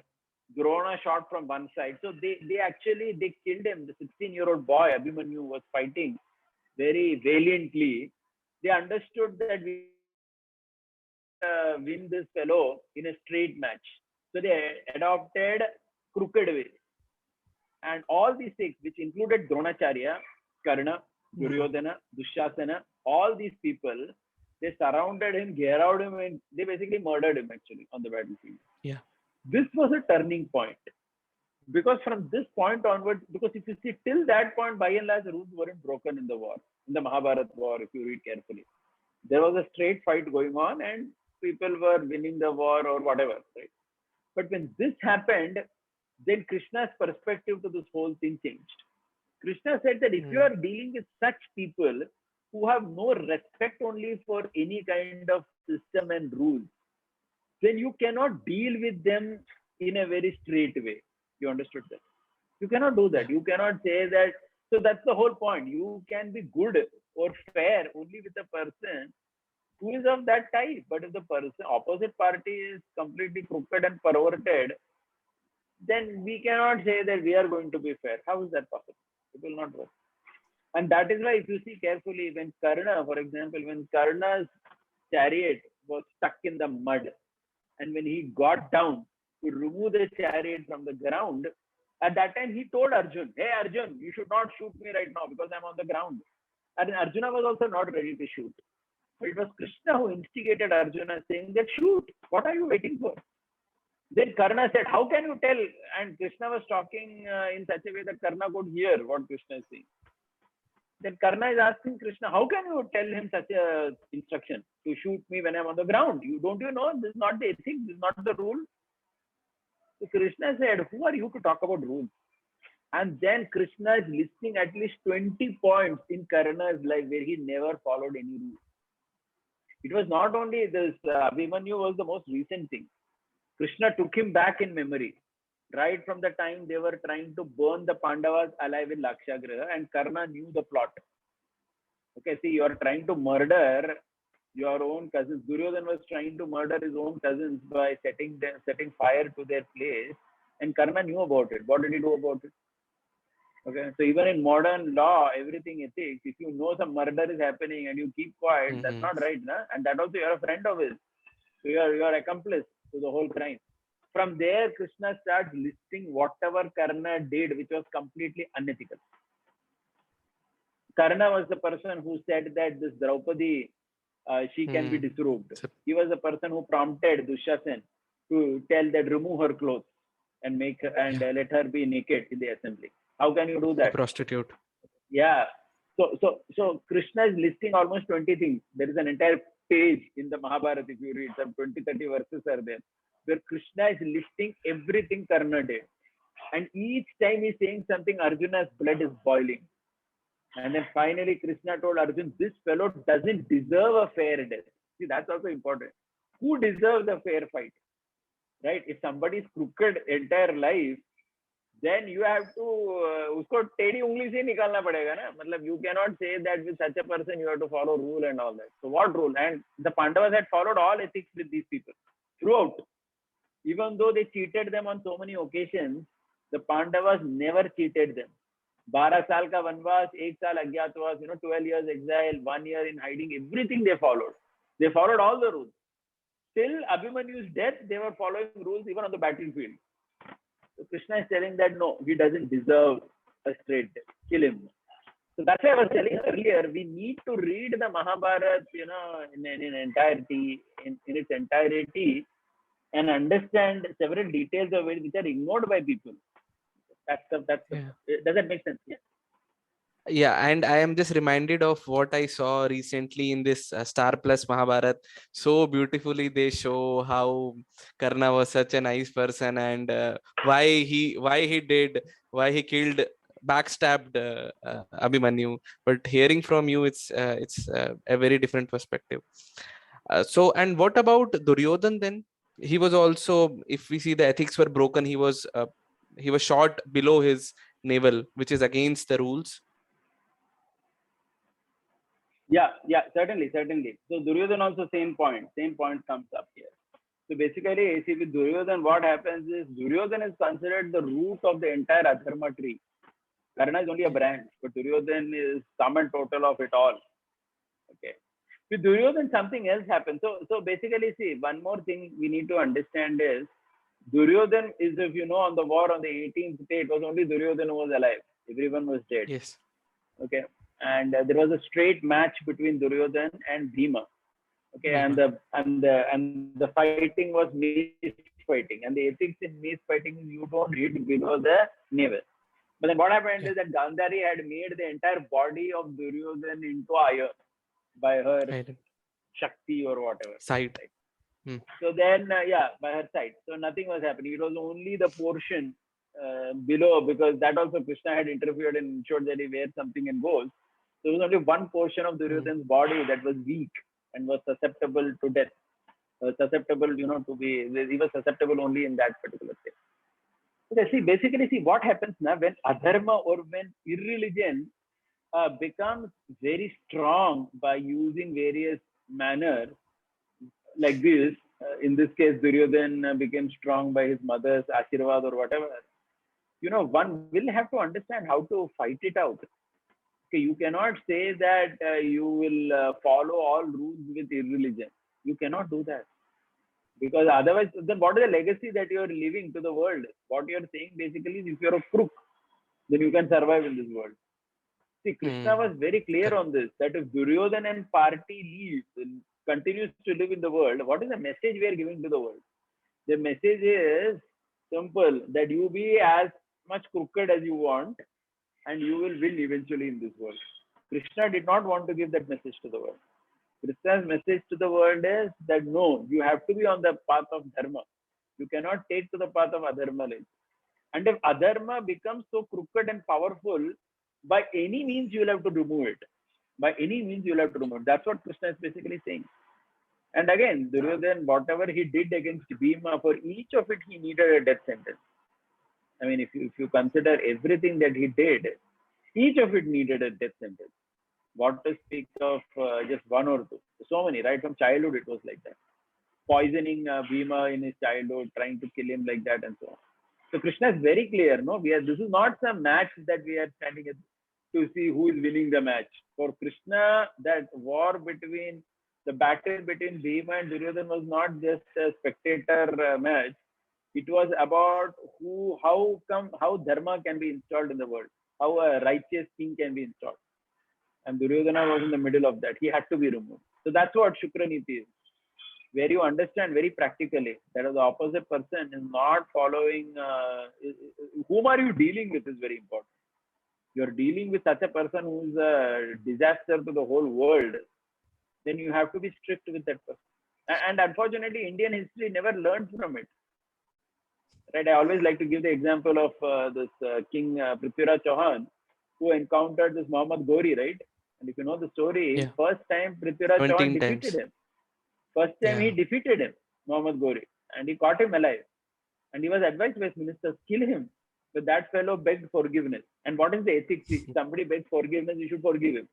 Drona shot from one side. So they killed him. The 16-year-old boy, Abhimanyu, was fighting very valiantly. They understood that we cannot win this fellow in a straight match. So they adopted crooked ways. And all these 6, which included Dronacharya, Karna, Duryodhana, Dushasana, all these people, they surrounded him, geared him, and they basically murdered him actually on the battlefield. Yeah. This was a turning point. Because from this point onwards, because if you see till that point, by and large, the rules weren't broken in the war, in the Mahabharata war, if you read carefully. There was a straight fight going on and people were winning the war or whatever, right? But when this happened, then Krishna's perspective to this whole thing changed. Krishna said that if you are dealing with such people who have no respect only for any kind of system and rules, then you cannot deal with them in a very straight way. You understood that? You cannot do that. You cannot say that. So that's the whole point. You can be good or fair only with a person who is of that type. But if the opposite party is completely crooked and perverted, then we cannot say that we are going to be fair. How is that possible? It will not work. And that is why if you see carefully, when Karna, for example, when Karna's chariot was stuck in the mud, and when he got down to remove the chariot from the ground, at that time he told Arjun, hey Arjun, you should not shoot me right now because I'm on the ground. And Arjuna was also not ready to shoot. But it was Krishna who instigated Arjuna saying that shoot, what are you waiting for? Then Karna said, how can you tell? And Krishna was talking in such a way that Karna could hear what Krishna is saying. Then Karna is asking Krishna, how can you tell him such a instruction to shoot me when I'm on the ground? Don't you know this is not the ethics, this is not the rule? So Krishna said, who are you to talk about rules? And then Krishna is listing at least 20 points in Karna's life where he never followed any rule. It was not only this, Abhimanyu was the most recent thing. Krishna took him back in memory, right from the time they were trying to burn the Pandavas alive in Lakshagriha, and Karna knew the plot. Okay, see, you are trying to murder your own cousins. Duryodhan was trying to murder his own cousins by setting fire to their place, and Karna knew about it. What did he do about it? Okay, so even in modern law, everything ethics, if you know some murder is happening and you keep quiet, that's not right, na? And that also you're a friend of his. So you're accomplice to the whole crime. From there, Krishna starts listing whatever Karna did, which was completely unethical. Karna was the person who said that this Draupadi, she can be disrobed. He was the person who prompted Dushasan to tell that remove her clothes and make her, and let her be naked in the assembly. How can you do that? A prostitute. Yeah. So Krishna is listing almost 20 things. There is an entire page in the Mahabharata, if you read, some 20, 30 verses are there, where Krishna is listing everything Karna did. And each time he's saying something, Arjuna's blood is boiling. And then finally, Krishna told Arjun, this fellow doesn't deserve a fair death. See, that's also important. Who deserves a fair fight? Right? If somebody is crooked entire life, then you have to usko tedi ungli se nikalna padega na. Matlab, you cannot say that with such a person you have to follow rule and all that. So what rule? And the Pandavas had followed all ethics with these people throughout. Even though they cheated them on so many occasions, the Pandavas never cheated them. 12 साल का वनवास, 1 साल अज्ञातवास, 12 years exile, 1 year in hiding, everything they followed. They followed all the rules. Till Abhimanyu's death, they were following rules even on the battlefield. So Krishna is telling that no, he doesn't deserve a straight death. Kill him. So that's why I was telling earlier, we need to read the Mahabharata, in entirety, in its entirety, and understand several details of it which are ignored by people. Does that make sense? Yeah, and I am just reminded of what I saw recently in this Star Plus Mahabharat. So beautifully they show how Karna was such a nice person, and why he killed, backstabbed Abhimanyu. But hearing from you, it's a very different perspective. So, and what about Duryodhan then? He was also, if we see the ethics were broken, he was shot below his navel, which is against the rules. Yeah, certainly. So Duryodhan also same point comes up here. So basically, see, with Duryodhan, what happens is Duryodhan is considered the root of the entire Adharma tree. Karna is only a branch, but Duryodhan is sum and total of it all. Okay. With Duryodhan, something else happens. So basically, see, one more thing we need to understand is Duryodhan is, if you know, on the war on the 18th day, it was only Duryodhan who was alive. Everyone was dead. Yes. Okay. And there was a straight match between Duryodhan and Bhisma. Okay, Bhisma. and the fighting was mace fighting, and the ethics in mace fighting is you don't hit below the navel. But then what happened is that Gandhari had made the entire body of Duryodhan into iron by her Shakti or whatever. Sight. Right? So then, by her side. So nothing was happening. It was only the portion below, because that also Krishna had interfered and ensured that he wears something and goes. So there was only one portion of Duryodhan's body that was weak and was susceptible to death. Susceptible, he was susceptible only in that particular state. Okay, basically, what happens now when adharma or when irreligion becomes very strong by using various manners like this. In this case, Duryodhan became strong by his mother's ashirvad or whatever. One will have to understand how to fight it out. Okay, you cannot say that you will follow all rules with irreligion. You cannot do that. Because otherwise, then what is the legacy that you are leaving to the world? What you are saying basically is, if you are a crook, then you can survive in this world. See, Krishna was very clear on this, that if Duryodhan and party continues to live in the world, what is the message we are giving to the world? The message is simple, that you be as much crooked as you want, and you will win eventually in this world. Krishna did not want to give that message to the world. Krishna's message to the world is that no, you have to be on the path of dharma. You cannot take to the path of adharma. And if adharma becomes so crooked and powerful, by any means you will have to remove it. By any means you will have to remove it. That's what Krishna is basically saying. And again, Duryodhan, whatever he did against Bhisma, for each of it he needed a death sentence. I mean, if you consider everything that he did, each of it needed a death sentence. What to speak of just one or two? So many, right? From childhood it was like that. Poisoning Bhisma in his childhood, trying to kill him like that and so on. So Krishna is very clear, no? This is not some match that we are standing at to see who is winning the match. For Krishna, that the battle between Bhisma and Duryodhan was not just a spectator match. It was about how Dharma can be installed in the world, how a righteous king can be installed. And Duryodhana was in the middle of that. He had to be removed. So that's what Shukraniti is, where you understand very practically that the opposite person is not following. Whom are you dealing with is very important. You're dealing with such a person who's a disaster to the whole world, then you have to be strict with that person. And unfortunately, Indian history never learned from it. Right? I always like to give the example of this King Prithviraj Chauhan, who encountered this Muhammad Ghori, right? And if you know the story, Yeah. first time Prithviraj Chauhan 17 defeated times. him. First time he Yeah. defeated him, Muhammad Ghori, and he caught him alive. And he was advised by his ministers, kill him. But that fellow begged forgiveness. And what is the ethics? If somebody begs forgiveness, you should forgive him.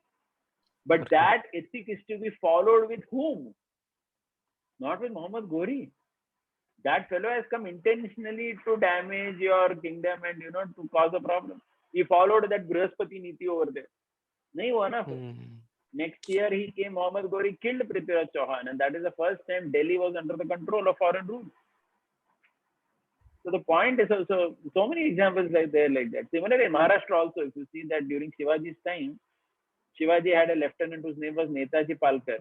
But Okay. that ethic is to be followed with whom? Not with Muhammad Ghori. That fellow has come intentionally to damage your kingdom and to cause a problem. He followed that Brihaspati Niti over there. Nahi hua na. Next year he came, Muhammad Ghori killed Prithviraj Chauhan, and that is the first time Delhi was under the control of foreign rule. So the point is also so many examples like that. Similarly, in Maharashtra also, if you see that during Shivaji's time, Shivaji had a lieutenant whose name was Netaji Palkar.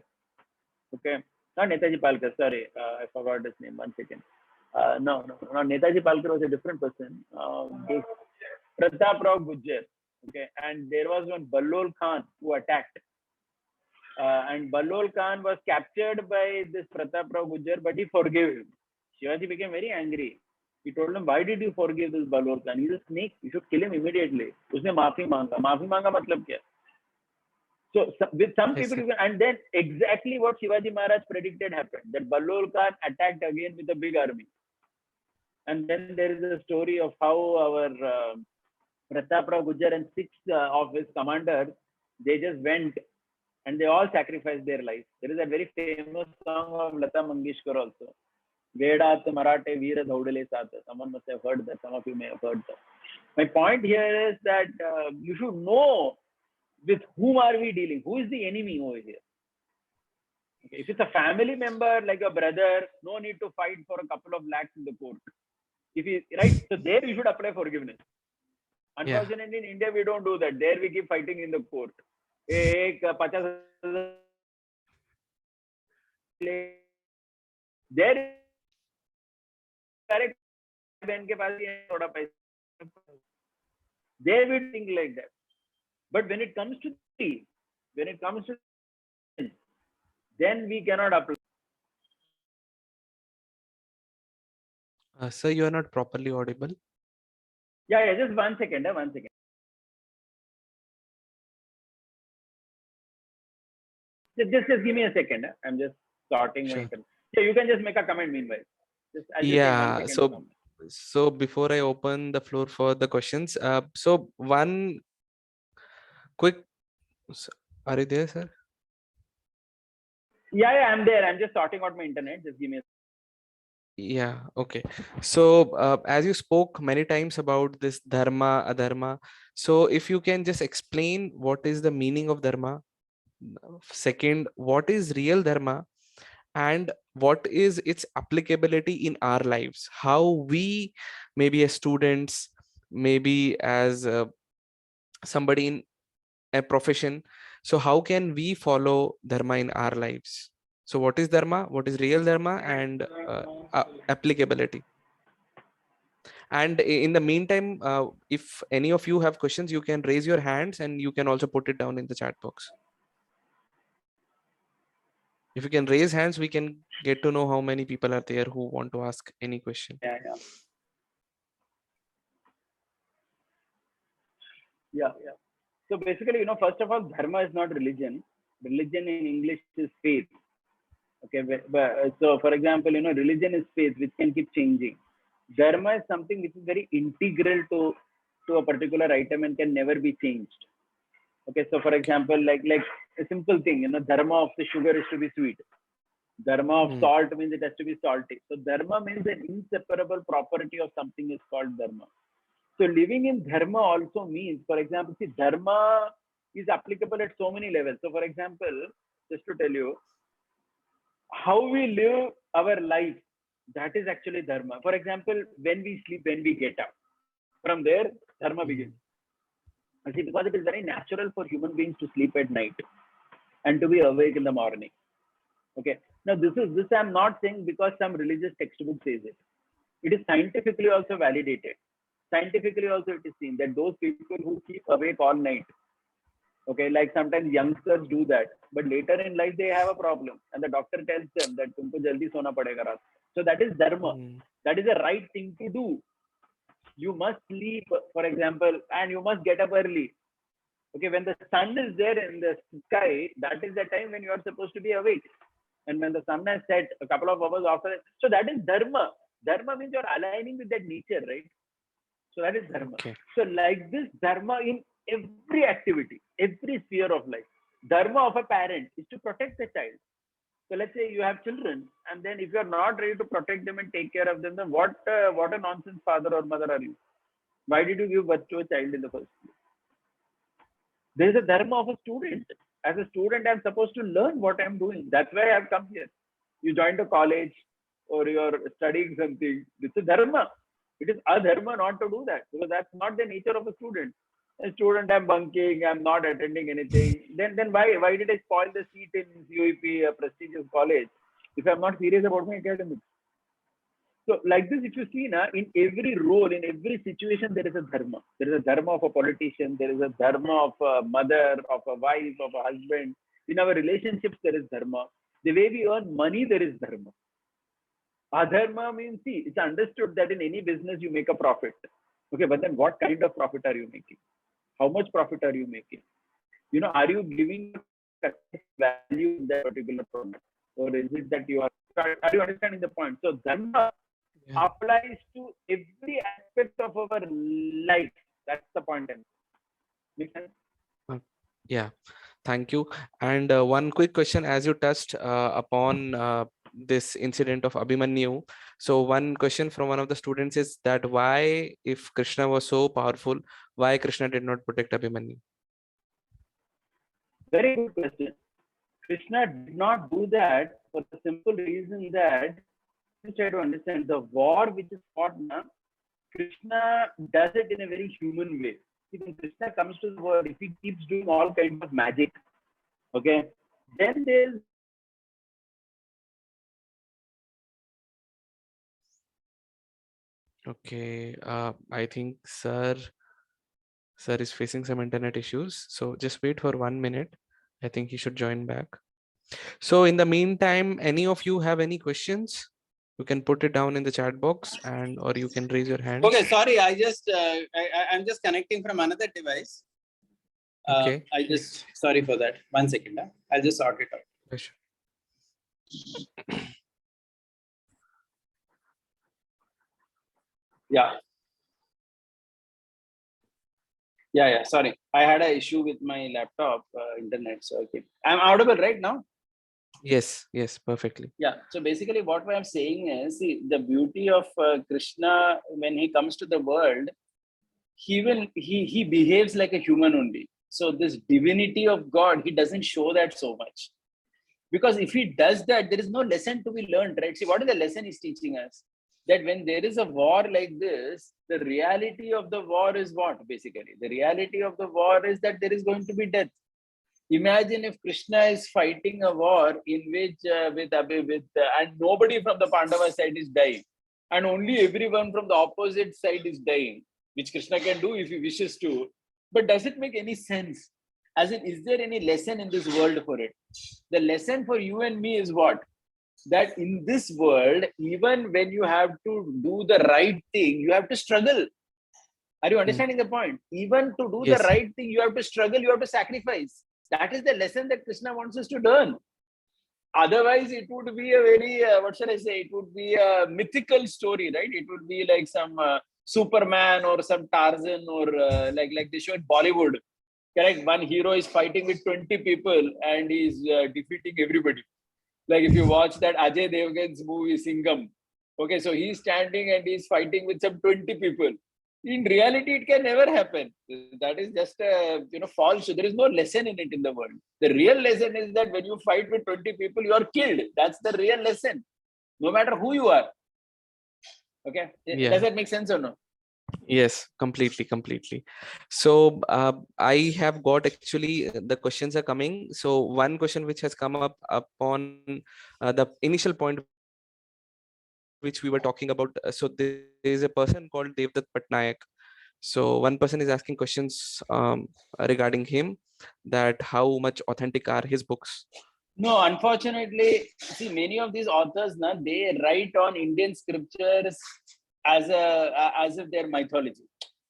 Okay, not Netaji Palkar. Sorry, I forgot his name. 1 second. No, Netaji Palkar was a different person. This Pratap Rao Gujjar. Okay, and there was one Ballol Khan who attacked. And Ballol Khan was captured by this Pratap Rao Gujjar, but he forgave him. Shivaji became very angry. He told him, why did you forgive this Ballol Khan? He's a snake. You should kill him immediately. Usne maafi manga. Maafi manga matlab kya? So with some Yes, people, sir. and then exactly what Shivaji Maharaj predicted happened. That Ballol Khan attacked again with a big army. And then there is a story of how our Pratap Rao Gujjar and 6 of his commanders, they just went and they all sacrificed their lives. There is a very famous song of Lata Mangeshkar also. Vedat Marathe Veera Dhaudale Sata. Someone must have heard that. Some of you may have heard that. My point here is that you should know with whom are we dealing? Who is the enemy over here? Okay. If it's a family member like a brother, no need to fight for a couple of lakhs in the court. If you right, so there you should apply forgiveness. Yeah. Unfortunately, in India we don't do that. There we keep fighting in the court. Ek 50,000 there correct बहन के पास ये थोड़ा पैसा they will think like that. But when it comes to then we cannot apply. Sir, you are not properly audible. Yeah, just 1 second. 1 second. Just give me a second. I'm just sorting my Sure. internet. Yeah, you can just make a comment meanwhile. I'll just take 1 Yeah. second to comment. So before I open the floor for the questions, so one quick. Are you there, sir? Yeah, I'm there. I'm just sorting out my internet. Just give me a Yeah, okay. So as you spoke many times about this dharma, adharma, so if you can just explain what is the meaning of dharma. Second, what is real dharma, and what is its applicability in our lives? How we, maybe as students, maybe as somebody in a profession, so how can we follow dharma in our lives? So what is dharma, what is real dharma, and applicability? And in the meantime, if any of you have questions, you can raise your hands and you can also put it down in the chat box. If you can raise hands, we can get to know how many people are there who want to ask any question. Yeah. So basically, first of all, dharma is not religion. Religion in English is faith. Okay, but so for example, religion is faith, which can keep changing. Dharma is something which is very integral to a particular item and can never be changed. Okay, so for example, like a simple thing, dharma of the sugar is to be sweet. Dharma of salt means it has to be salty. So dharma means an inseparable property of something is called dharma. So living in dharma also means, for example, see, dharma is applicable at so many levels. So for example, just to tell you, how we live our life That is actually dharma. For example, when we sleep, when we get up, from there, dharma begins. See, because it is very natural for human beings to sleep at night and to be awake in the morning. Okay. Now, this I'm not saying because some religious textbook says it. It is scientifically also validated. Scientifically also it is seen that those people who keep awake all night, okay, like sometimes youngsters do that, but later in life they have a problem, and the doctor tells them that tumko jaldi sona padega raat. So that is dharma. That is the right thing to do. You must sleep, for example, and you must get up early. Okay, when the sun is there in the sky, that is the time when you are supposed to be awake. And when the sun has set a couple of hours after that, so that is dharma. Dharma means you're aligning with that nature, right? So that is dharma. Okay. So like this dharma in every activity, every sphere of life. Dharma of a parent is to protect the child. So let's say you have children, and then if you are not ready to protect them and take care of them, then what a nonsense father or mother are you? Why did you give birth to a child in the first place? There is a dharma of a student. As a student, I'm supposed to learn what I'm doing. That's why I've come here. You joined a college or you're studying something. It's a dharma. It is a dharma not to do that, because that's not the nature of a student. A student, I'm bunking, I'm not attending anything. Then why did I spoil the seat in UEP, a prestigious college, if I'm not serious about my academics? So like this, if you see now, in every role, in every situation, there is a dharma. There is a dharma of a politician. There is a dharma of a mother, of a wife, of a husband. In our relationships, there is dharma. The way we earn money, there is dharma. Adharma means, see, it's understood that in any business you make a profit. Okay, but then what kind of profit are you making? How much profit are you making? You know, are you giving value in that particular product? Or is it that are you understanding the point? So dharma applies to every aspect of our life. That's the point. Make sense? Yeah, thank you. And one quick question, as you touched upon this incident of Abhimanyu. So one question from one of the students is that why, if Krishna was so powerful, why Krishna did not protect Abhimanyu? Very good question. Krishna did not do that for the simple reason that, let's try to understand, the war which is fought now, Krishna does it in a very human way. See, when Krishna comes to the world, if he keeps doing all kinds of magic, okay, then there's Okay, I think sir is facing some internet issues. So just wait for 1 minute. I think he should join back. So in the meantime, any of you have any questions? You can put it down in the chat box, and or you can raise your hand. Okay, sorry, I'm just connecting from another device. Okay. Sorry for that. 1 second. I'll just sort it out. Sure. Yeah. Sorry, I had an issue with my laptop internet. So okay, I'm audible right now. Yes, perfectly. Yeah. So basically, what I'm saying is, see, the beauty of Krishna when he comes to the world, he behaves like a human only. So this divinity of God, he doesn't show that so much, because if he does that, there is no lesson to be learned, right? See, what is the lesson he's teaching us? That when there is a war like this, the reality of the war is what? Basically, the reality of the war is that there is going to be death. Imagine if Krishna is fighting a war in which and nobody from the Pandava side is dying, and only everyone from the opposite side is dying, which Krishna can do if he wishes to. But does it make any sense? As in, is there any lesson in this world for it? The lesson for you and me is what? That in this world, even when you have to do the right thing, you have to struggle. Are you understanding the point? Even to do the right thing, you have to struggle, you have to sacrifice. That is the lesson that Krishna wants us to learn. Otherwise, it would be a very, what shall I say? It would be a mythical story, right? It would be like some Superman or some Tarzan or like they show in Bollywood. Correct? One hero is fighting with 20 people and he's defeating everybody. Like if you watch that Ajay Devgan's movie Singham, okay, so he's standing and he's fighting with some 20 people. In reality, it can never happen. That is just a false. There is no lesson in it in the world. The real lesson is that when you fight with 20 people, you are killed. That's the real lesson. No matter who you are. Okay, Yeah. does that make sense or no? Yes, completely. So I have got actually the questions are coming. So one question which has come up upon the initial point which we were talking about. So there is a person called Devdutt Patnaik. So one person is asking questions regarding him, that how much authentic are his books. No, unfortunately, see, many of these authors now they write on Indian scriptures as if they're mythology.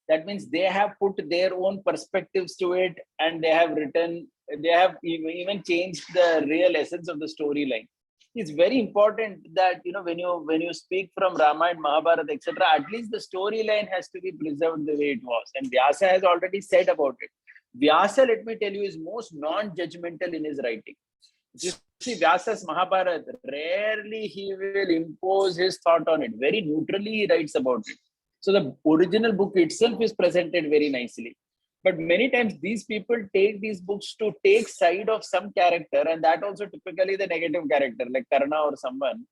That means they have put their own perspectives to it, and they have written, they have even changed the real essence of the storyline. It's very important that when you speak from Ramayana, Mahabharata, etc., at least the storyline has to be preserved the way it was. And Vyasa has already said about it. Vyasa, let me tell you, is most non-judgmental in his writing. You see, Vyasa's Mahabharata, rarely he will impose his thought on it. Very neutrally he writes about it. So the original book itself is presented very nicely. But many times these people take these books to take side of some character, and that also typically the negative character, like Karna or someone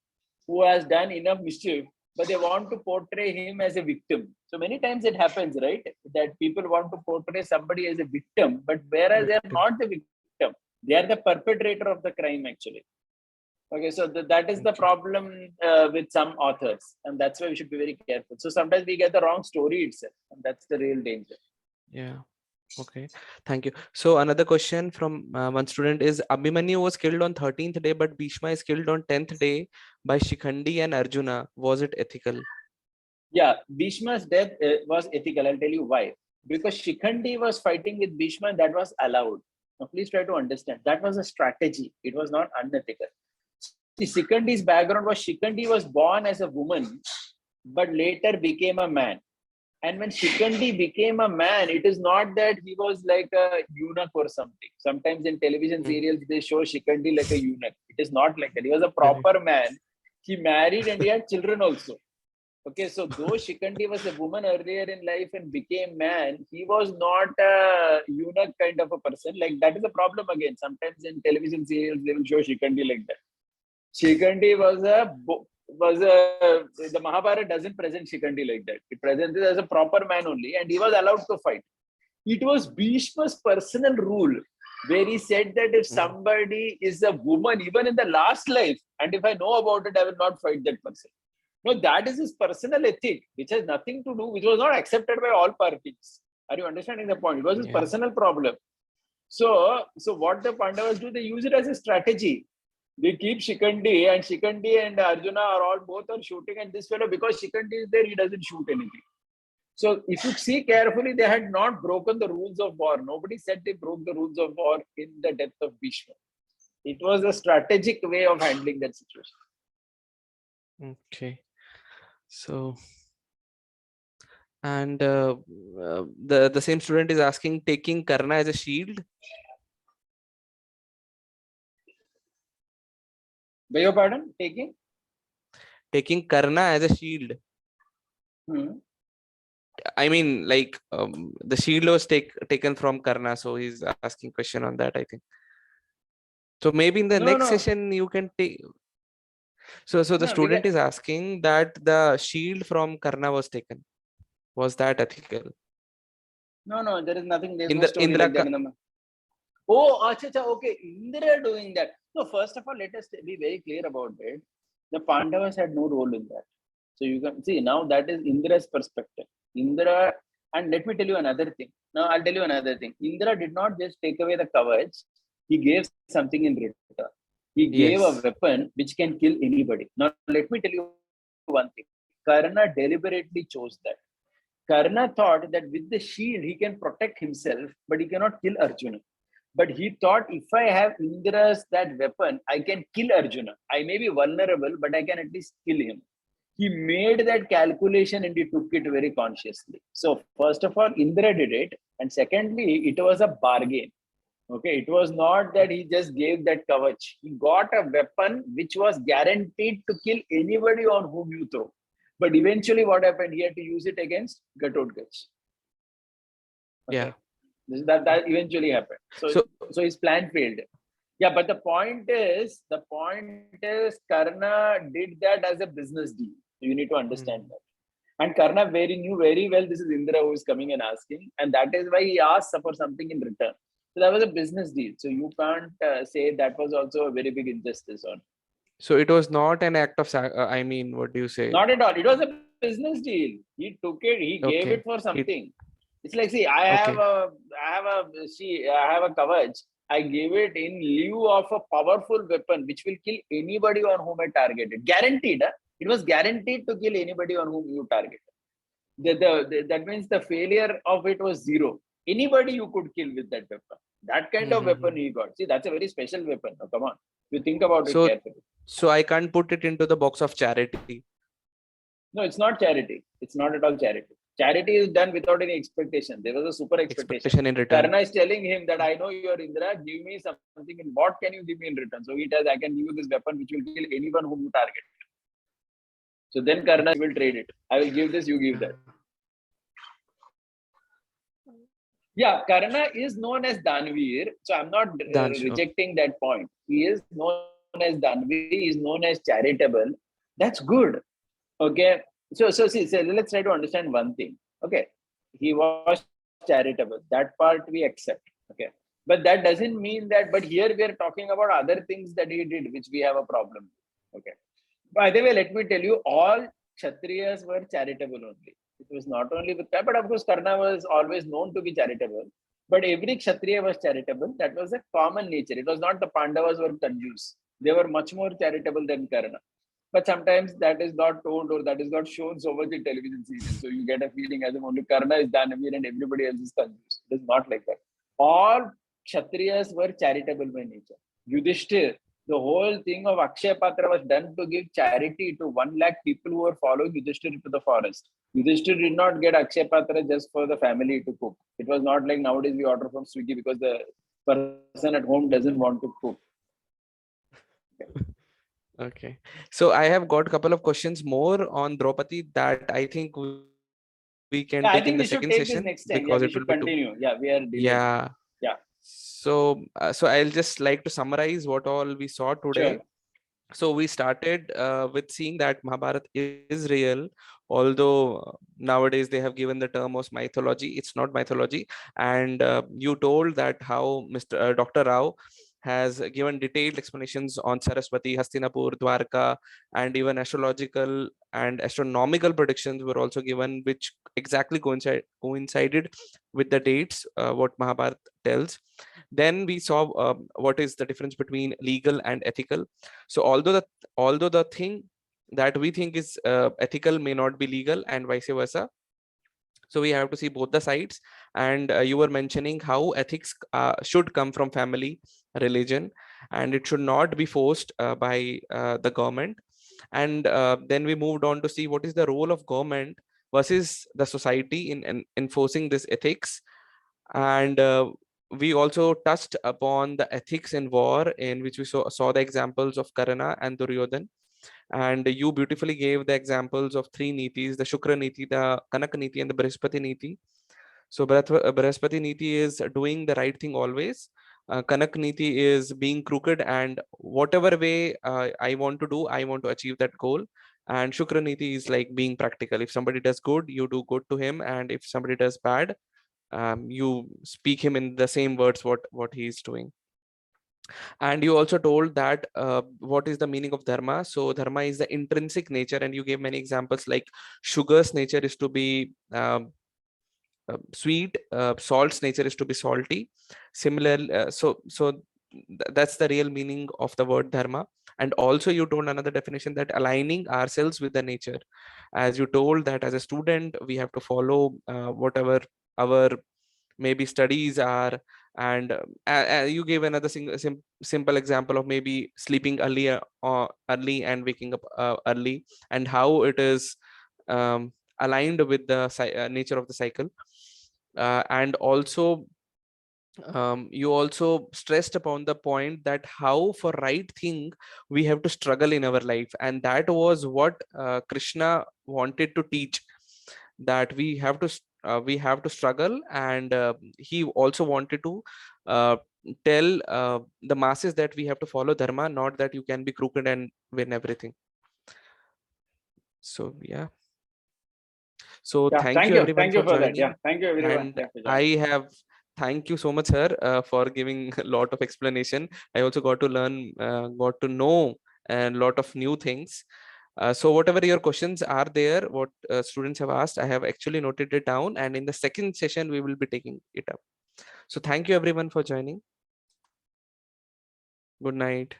who has done enough mischief, but they want to portray him as a victim. So many times it happens, right? That people want to portray somebody as a victim, but whereas they are Victim. not the victim, they are the perpetrator of the crime actually. Okay, so that is the Okay. problem with some authors, and that's why we should be very careful. So sometimes we get the wrong story itself, and that's the real danger. Yeah. Okay. Thank you. So another question from one student is Abhimanyu was killed on 13th day, but Bhishma is killed on 10th day by Shikhandi and Arjuna. Was it ethical? Yeah, Bhishma's death was ethical. I'll tell you why. Because Shikhandi was fighting with Bhishma, that was allowed. Now, please try to understand. That was a strategy. It was not unethical. See, Shikhandi's background was Shikhandi was born as a woman, but later became a man. And when Shikhandi became a man, it is not that he was like a eunuch or something. Sometimes in television Hmm. serials, they show Shikhandi like a eunuch. It is not like that. He was a Correct. proper man. He married and he had children also. Okay, so though Shikhandi was a woman earlier in life and became man, he was not a eunuch kind of a person. Like that is a problem again. Sometimes in television serials, they will show Shikhandi like that. Shikhandi was the Mahabharata doesn't present Shikhandi like that. It presents it as a proper man only, and he was allowed to fight. It was Bhishma's personal rule where he said that if Hmm. somebody is a woman, even in the last life, and if I know about it, I will not fight that person. No, that is his personal ethic, which has nothing to do, which was not accepted by all parties. Are you understanding the point? It was his Yeah. personal problem. So what the Pandavas do, they use it as a strategy. They keep Shikhandi and Arjuna are all both are shooting, and this fellow, because Shikhandi is there, he doesn't shoot anything. So if you see carefully, they had not broken the rules of war. Nobody said they broke the rules of war in the death of Bhishma. It was a strategic way of handling that situation. Okay. So, and the same student is asking, taking Karna as a shield. Beg your pardon? Taking Karna as a shield. Hmm. I mean, like the shield was taken from Karna, so he's asking question on that, I think. So maybe in the No, next no, session you can take. So the no. We student get is asking that the shield from Karna was taken. Was that ethical? no. There is nothing. There's In no the story Indra. like that in the. Oh, acha, acha, okay. Indra doing that. So first of all, let us be very clear about it. The Pandavas had no role in that. So you can see now that is Indra's perspective. Indra, and let me tell you another thing. Now I'll tell you another thing. Indra did not just take away the kavach, he gave something in return. He gave a Yes. weapon which can kill anybody. Now let me tell you one thing. Karna deliberately chose that. Karna thought that with the shield he can protect himself, but he cannot kill Arjuna. But he thought if I have Indra's that weapon, I can kill Arjuna. I may be vulnerable, but I can at least kill him. He made that calculation and he took it very consciously. So, first of all, Indra did it. And secondly, it was a bargain. Okay, it was not that he just gave that kavach. He got a weapon which was guaranteed to kill anybody on whom you throw. But eventually, what happened? He had to use it against Ghatotkacha. Yeah. Okay, that eventually happened. So So his plan failed. Yeah, but the point is, Karna did that as a business deal. So you need to understand mm, that. And Karna knew very well this is Indra who is coming and asking, and that is why he asked for something in return. So that was a business deal. So you can't say that was also a very big injustice on. So it was not an act of, I mean, what do you say? Not at all. It was a business deal. He took it. He gave it Okay. for He, something. It's like, see, I have okay. a kavach. I gave it in lieu of a powerful weapon which will kill anybody on whom I targeted. Guaranteed. It was guaranteed to kill anybody on whom you targeted. That means the failure of it was zero. Anybody you could kill with that weapon. That kind of weapon he got. See, that's a very special weapon. Oh, come on. You think about it So, carefully. so I can't put it into the box of charity. No, it's not charity. It's not at all charity. Charity is done without any expectation. There was a super expectation. In return. Karna is telling him that I know you're Indra, give me something. In what can you give me in return? So he tells, I can give you this weapon which will kill anyone whom you target. So then Karna will trade it. I will give this, you give that. Yeah, Karna is known as Danveer. So I'm not rejecting that point. He is known as Danveer. He is known as charitable. That's good. Okay. So let's try to understand one thing. Okay. He was charitable. That part we accept. Okay. But that doesn't mean that, but here we are talking about other things that he did, which we have a problem with. Okay. By the way, let me tell you, all Kshatriyas were charitable only. It was not only with Karna, but of course, Karna was always known to be charitable. But every Kshatriya was charitable. That was a common nature. It was not the Pandavas were conjuice. They were much more charitable than Karna. But sometimes that is not told or that is not shown so much in television series. So you get a feeling as if only Karna is Danavir and everybody else is conjuice. It is not like that. All Kshatriyas were charitable by nature. Yudhishthir, the whole thing of Akshay Patra was done to give charity to 1 lakh people who were following Yudhishthir into the forest. Yudhishthir did not get Akshay Patra just for the family to cook. It was not like nowadays we order from Swiggy because the person at home doesn't want to cook. Okay. So I have got a couple of questions more on Draupadi that I think we can take in the second session because it will be continue. Yeah, we are delayed. Yeah. So I'll just like to summarize what all we saw today. Sure. So we started with seeing that Mahabharata is real, although nowadays they have given the term as mythology. It's not mythology. And you told that how Mr. Dr. Rao has given detailed explanations on Saraswati, Hastinapur, Dwarka, and even astrological and astronomical predictions were also given, which exactly coincided with the dates, what Mahabharata tells. Then we saw what is the difference between legal and ethical. So although the thing that we think is ethical may not be legal, and vice versa. So we have to see both the sides. And you were mentioning how ethics should come from family, religion, and it should not be forced by the government. And then we moved on to see what is the role of government versus the society in enforcing this ethics. And we also touched upon the ethics in war, in which we saw the examples of Karna and Duryodhan. And you beautifully gave the examples of 3 nitis: the Shukra Niti, the Kanak Niti, and the Brihaspati Niti. So Brihaspati Niti is doing the right thing always. Kanak Niti is being crooked, and whatever way I want to do, I want to achieve that goal. And Shukra Niti is like being practical. If somebody does good, you do good to him, and if somebody does bad, you speak him in the same words what he is doing. And you also told that what is the meaning of dharma. So dharma is the intrinsic nature, and you gave many examples like sugar's nature is to be sweet, salt's nature is to be salty. Similarly, that's the real meaning of the word dharma. And also you told another definition, that aligning ourselves with the nature. As you told that as a student we have to follow whatever our maybe studies are. And you gave another simple example of maybe sleeping early and waking up early, and how it is aligned with the nature of the cycle. And also you also stressed upon the point that how for right thing we have to struggle in our life, and that was what Krishna wanted to teach, that we have to struggle. And he also wanted to tell the masses that we have to follow dharma, not that you can be crooked and win everything. So yeah. So Yeah, thank you everyone thank you for for that. Yeah, joining. thank you everyone. And Yeah, for I joining. have thank you so much, sir, for giving a lot of explanation. I also got to learn, got to know a lot of new things. So whatever your questions are there, what students have asked, I have actually noted it down, and in the second session we will be taking it up. So thank you everyone for joining. Good night.